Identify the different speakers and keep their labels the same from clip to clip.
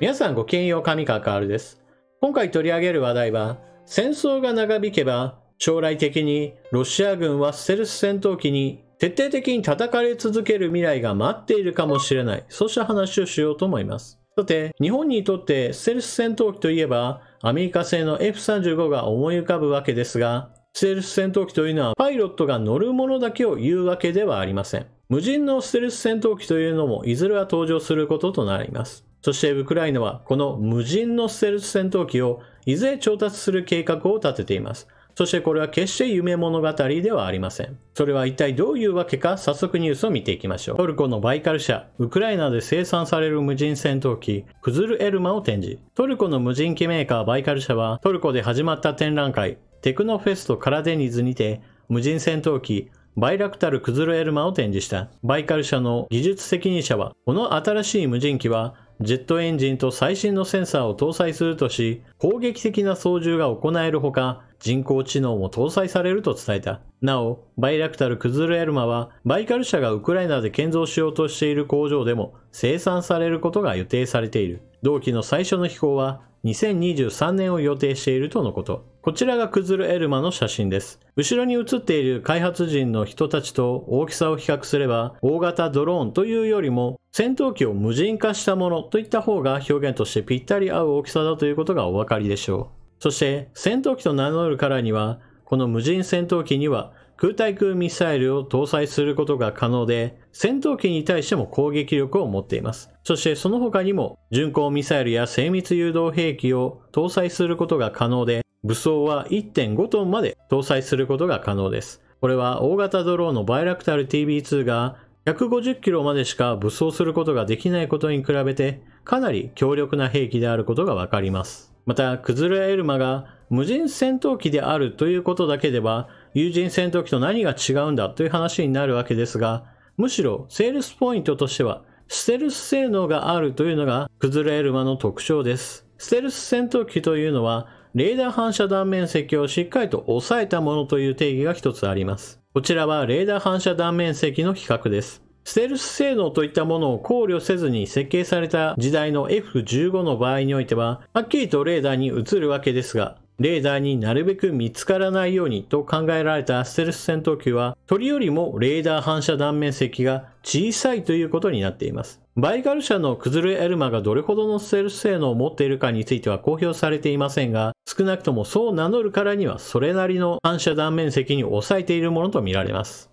Speaker 1: 皆さんごきげんよう、上川かわるです。今回取り上げる話題は、戦争が長引けば将来的にロシア軍はステルス戦闘機に徹底的に叩かれ続ける未来が待っているかもしれない、そうした話をしようと思います。さて、日本にとってステルス戦闘機といえばアメリカ製の F-35 が思い浮かぶわけですが、ステルス戦闘機というのはパイロットが乗るものだけを言うわけではありません。無人のステルス戦闘機というのもいずれは登場することとなります。そしてウクライナはこの無人のステルス戦闘機をいずれ調達する計画を立てています。そしてこれは決して夢物語ではありません。それは一体どういうわけか、早速ニュースを見ていきましょう。トルコのバイカル社、ウクライナで生産される無人戦闘機クズルエルマを展示。トルコの無人機メーカーバイカル社はトルコで始まった展覧会テクノフェストカラデニズにて無人戦闘機バイラクタルクズルエルマを展示した。バイカル社の技術責任者は、この新しい無人機はジェットエンジンと最新のセンサーを搭載するとし、攻撃的な操縦が行えるほか、人工知能も搭載されると伝えた。なお、バイラクタルクズルエルマは、バイカル社がウクライナで建造しようとしている工場でも生産されることが予定されている。同機の最初の飛行は、2023年を予定しているとのこと。こちらがクズルエルマの写真です。後ろに写っている開発陣の人たちと大きさを比較すれば、大型ドローンというよりも、戦闘機を無人化したものといった方が表現としてぴったり合う大きさだということがお分かりでしょう。そして、戦闘機と名乗るからには、この無人戦闘機には、空対空ミサイルを搭載することが可能で、戦闘機に対しても攻撃力を持っています。そしてその他にも、巡航ミサイルや精密誘導兵器を搭載することが可能で、武装は 1.5 トンまで搭載することが可能です。これは大型ドローンのバイラクタル TB2 が150キロまでしか武装することができないことに比べて、かなり強力な兵器であることがわかります。また、クズルエルマが無人戦闘機であるということだけでは、有人戦闘機と何が違うんだという話になるわけですが、むしろセールスポイントとしては、ステルス性能があるというのがクズルエルマの特徴です。ステルス戦闘機というのは、レーダー反射断面積をしっかりと抑えたものという定義が一つあります。こちらはレーダー反射断面積の比較です。ステルス性能といったものを考慮せずに設計された時代の F15 の場合においては、はっきりとレーダーに映るわけですが、レーダーになるべく見つからないようにと考えられたステルス戦闘機は、鳥よりもレーダー反射断面積が小さいということになっています。バイカル社のクズルエルマがどれほどのステルス性能を持っているかについては公表されていませんが、少なくともそう名乗るからにはそれなりの反射断面積に抑えているものとみられます。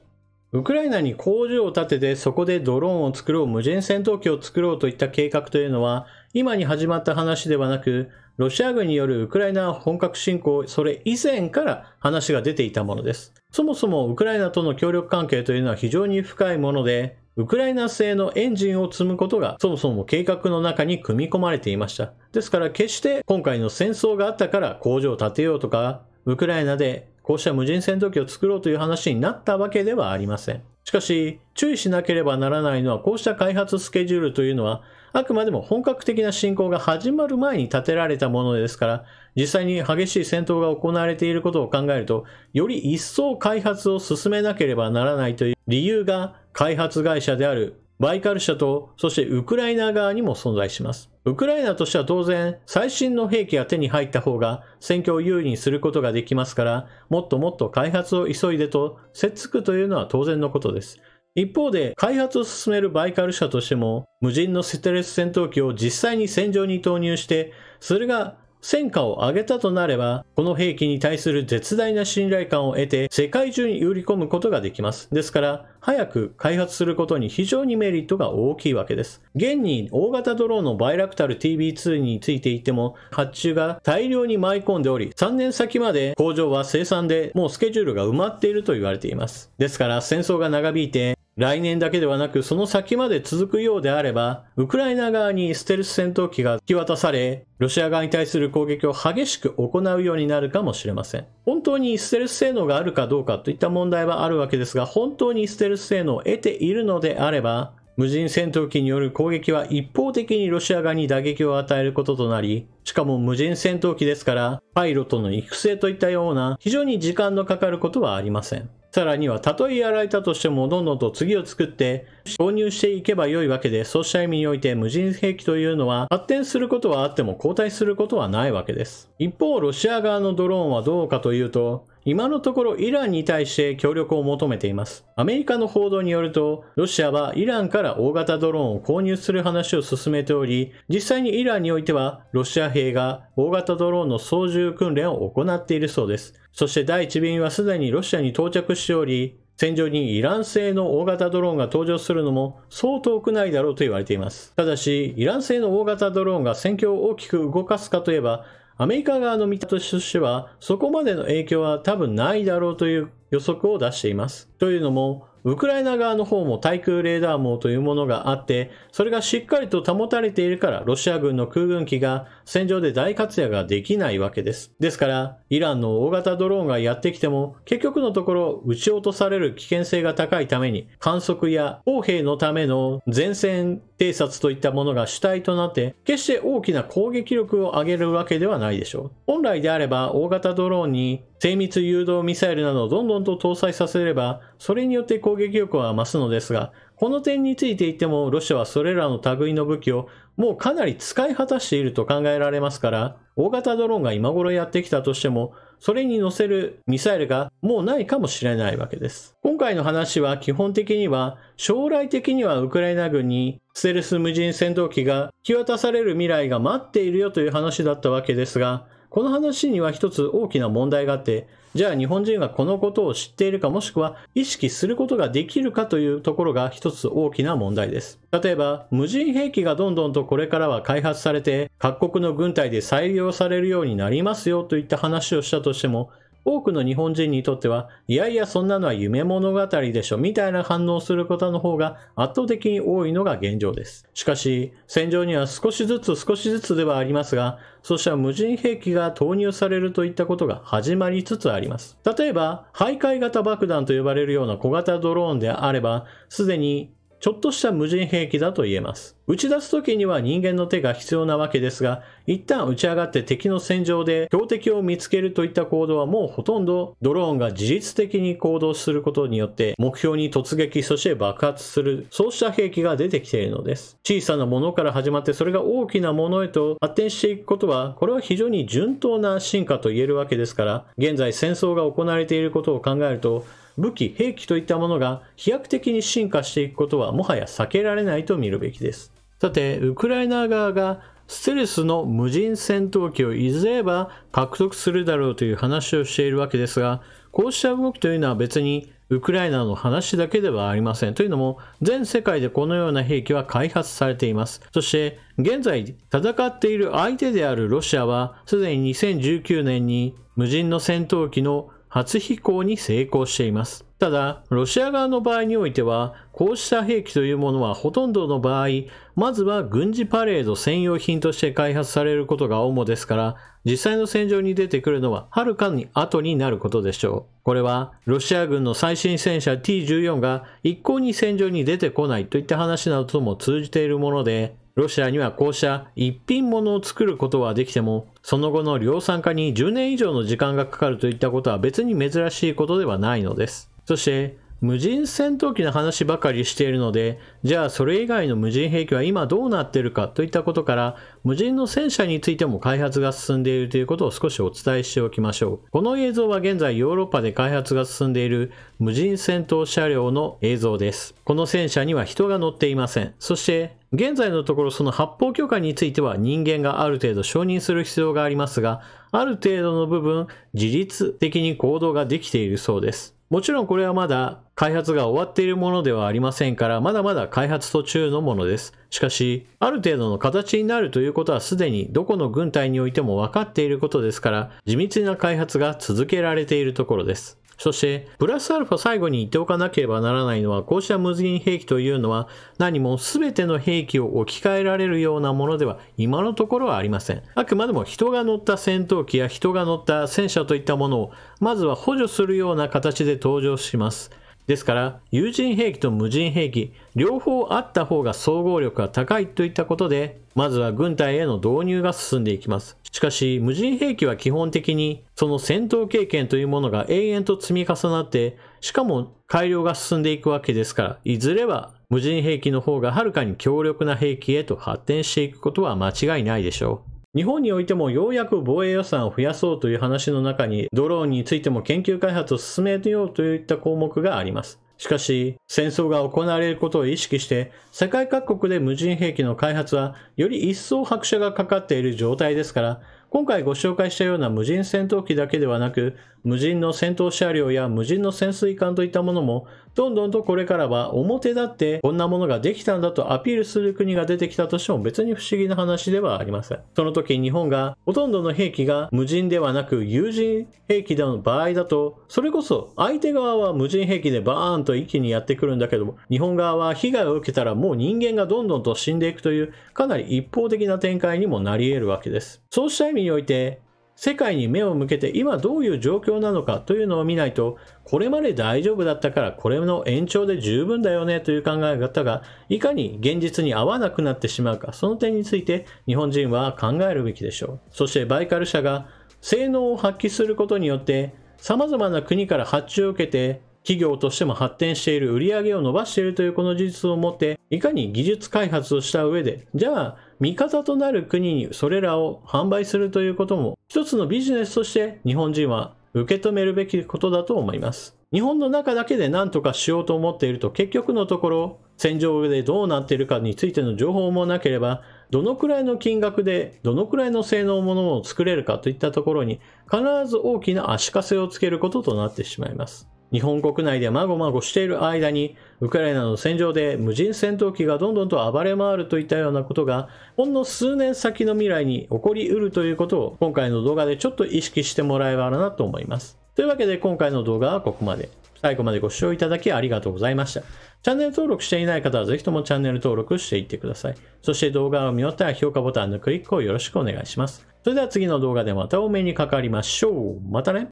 Speaker 1: ウクライナに工場を建ててそこでドローンを作ろう、無人戦闘機を作ろうといった計画というのは、今に始まった話ではなく、ロシア軍によるウクライナ本格侵攻、それ以前から話が出ていたものです。そもそもウクライナとの協力関係というのは非常に深いもので、ウクライナ製のエンジンを積むことがそもそも計画の中に組み込まれていました。ですから決して今回の戦争があったから工場を建てようとか、ウクライナでこうした無人戦闘機を作ろうという話になったわけではありません。しかし、注意しなければならないのは、こうした開発スケジュールというのは、あくまでも本格的な侵攻が始まる前に立てられたものですから、実際に激しい戦闘が行われていることを考えると、より一層開発を進めなければならないという理由が、開発会社であるバイカル社と、そしてウクライナ側にも存在します。ウクライナとしては当然、最新の兵器が手に入った方が戦況を有利にすることができますから、もっともっと開発を急いでと、せっつくというのは当然のことです。一方で、開発を進めるバイカル社としても、無人のステルス戦闘機を実際に戦場に投入して、それが戦果を上げたとなれば、この兵器に対する絶大な信頼感を得て、世界中に売り込むことができます。ですから、早く開発することに非常にメリットが大きいわけです。現に大型ドローンのバイラクタル TB2 についていても、発注が大量に舞い込んでおり、3年先まで工場は生産でもうスケジュールが埋まっていると言われています。ですから、戦争が長引いて、来年だけではなくその先まで続くようであれば、ウクライナ側にステルス戦闘機が引き渡され、ロシア側に対する攻撃を激しく行うようになるかもしれません。本当にステルス性能があるかどうかといった問題はあるわけですが、本当にステルス性能を得ているのであれば、無人戦闘機による攻撃は一方的にロシア側に打撃を与えることとなり、しかも無人戦闘機ですから、パイロットの育成といったような非常に時間のかかることはありません。さらには、たとえやられたとしても、どんどんと次を作って購入していけば良いわけで、そうした意味において無人兵器というのは、発展することはあっても後退することはないわけです。一方、ロシア側のドローンはどうかというと、今のところイランに対して協力を求めています。アメリカの報道によると、ロシアはイランから大型ドローンを購入する話を進めており、実際にイランにおいては、ロシア兵が大型ドローンの操縦訓練を行っているそうです。そして第1便はすでにロシアに到着しており、戦場にイラン製の大型ドローンが登場するのもそう遠くないだろうと言われています。ただし、イラン製の大型ドローンが戦況を大きく動かすかといえば、アメリカ側の見方としては、そこまでの影響は多分ないだろうという予測を出しています。というのも、ウクライナ側の方も対空レーダー網というものがあって、それがしっかりと保たれているから、ロシア軍の空軍機が戦場で大活躍ができないわけです。ですから、イランの大型ドローンがやってきても、結局のところ撃ち落とされる危険性が高いために、観測や砲兵のための前線偵察といったものが主体となって、決して大きな攻撃力を上げるわけではないでしょう。本来であれば、大型ドローンに精密誘導ミサイルなどをどんどんと搭載させれば、それによって攻撃力は増すのですが、この点について言っても、ロシアはそれらの類の武器をもうかなり使い果たしていると考えられますから、大型ドローンが今頃やってきたとしても、それに乗せるミサイルがもうないかもしれないわけです。今回の話は基本的には、将来的にはウクライナ軍にステルス無人戦闘機が引き渡される未来が待っているよという話だったわけですが、この話には一つ大きな問題があって、じゃあ日本人がこのことを知っているかもしくは意識することができるかというところが一つ大きな問題です。例えば、無人兵器がどんどんとこれからは開発されて各国の軍隊で採用されるようになりますよといった話をしたとしても、多くの日本人にとっては、いやいやそんなのは夢物語でしょみたいな反応をすることの方が圧倒的に多いのが現状です。しかし、戦場には少しずつではありますが、そうした無人兵器が投入されるといったことが始まりつつあります。例えば、徘徊型爆弾と呼ばれるような小型ドローンであれば、すでにちょっとした無人兵器だと言えます。撃ち出す時には人間の手が必要なわけですが、一旦打ち上がって敵の戦場で標的を見つけるといった行動はもうほとんどドローンが自律的に行動することによって目標に突撃、そして爆発する、そうした兵器が出てきているのです。小さなものから始まってそれが大きなものへと発展していくことは、これは非常に順当な進化と言えるわけですから、現在戦争が行われていることを考えると、武器、兵器といったものが飛躍的に進化していくことはもはや避けられないと見るべきです。さて、ウクライナ側がステルスの無人戦闘機をいずれは獲得するだろうという話をしているわけですが、こうした動きというのは別にウクライナの話だけではありません。というのも、全世界でこのような兵器は開発されています。そして、現在戦っている相手であるロシアは、すでに2019年に無人の戦闘機の初飛行に成功しています。ただ、ロシア側の場合においては、こうした兵器というものはほとんどの場合、まずは軍事パレード専用品として開発されることが主ですから、実際の戦場に出てくるのははるかに後になることでしょう。これは、ロシア軍の最新戦車 T14 が一向に戦場に出てこないといった話などとも通じているもので、ロシアにはこうした一品物を作ることはできても、その後の量産化に10年以上の時間がかかるといったことは別に珍しいことではないのです。そして、無人戦闘機の話ばかりしているので、じゃあそれ以外の無人兵器は今どうなっているかといったことから、無人の戦車についても開発が進んでいるということを少しお伝えしておきましょう。この映像は現在ヨーロッパで開発が進んでいる無人戦闘車両の映像です。この戦車には人が乗っていません。そして、現在のところその発砲許可については人間がある程度承認する必要がありますが、ある程度の部分自律的に行動ができているそうです。もちろんこれはまだ開発が終わっているものではありませんから、まだまだ開発途中のものです。しかし、ある程度の形になるということはすでにどこの軍隊においても分かっていることですから、地道な開発が続けられているところです。そして、プラスアルファ最後に言っておかなければならないのは、こうした無人兵器というのは、何も全ての兵器を置き換えられるようなものでは今のところはありません。あくまでも人が乗った戦闘機や人が乗った戦車といったものを、まずは補助するような形で登場します。ですから、有人兵器と無人兵器、両方あった方が総合力が高いといったことで、まずは軍隊への導入が進んでいきます。しかし、無人兵器は基本的に、その戦闘経験というものが永遠と積み重なって、しかも改良が進んでいくわけですから、いずれは無人兵器の方がはるかに強力な兵器へと発展していくことは間違いないでしょう。日本においてもようやく防衛予算を増やそうという話の中にドローンについても研究開発を進めようといった項目があります。しかし、戦争が行われることを意識して、世界各国で無人兵器の開発はより一層拍車がかかっている状態ですから、今回ご紹介したような無人戦闘機だけではなく、無人の戦闘車両や無人の潜水艦といったものも、どんどんとこれからは表立ってこんなものができたんだとアピールする国が出てきたとしても別に不思議な話ではありません。その時日本がほとんどの兵器が無人ではなく有人兵器の場合だと、それこそ相手側は無人兵器でバーンと一気にやってくるんだけども、日本側は被害を受けたらもう人間がどんどんと死んでいくというかなり一方的な展開にもなり得るわけです。そうした意味において、世界に目を向けて今どういう状況なのかというのを見ないと、これまで大丈夫だったからこれの延長で十分だよねという考え方がいかに現実に合わなくなってしまうか、その点について日本人は考えるべきでしょう。そしてバイカル社が性能を発揮することによって様々な国から発注を受けて企業としても発展している売り上げを伸ばしているというこの事実をもって、いかに技術開発をした上で、じゃあ味方となる国にそれらを販売するということも一つのビジネスとして日本人は受け止めるべきことだと思います。日本の中だけで何とかしようと思っていると結局のところ戦場でどうなっているかについての情報もなければ、どのくらいの金額でどのくらいの性能のものを作れるかといったところに必ず大きな足かせをつけることとなってしまいます。日本国内でまごまごしている間にウクライナの戦場で無人戦闘機がどんどんと暴れ回るといったようなことがほんの数年先の未来に起こりうるということを今回の動画でちょっと意識してもらえばなと思います。というわけで今回の動画はここまで。最後までご視聴いただきありがとうございました。チャンネル登録していない方はぜひともチャンネル登録していってください。そして動画を見終わったら評価ボタンのクリックをよろしくお願いします。それでは次の動画でまたお目にかかりましょう。またね。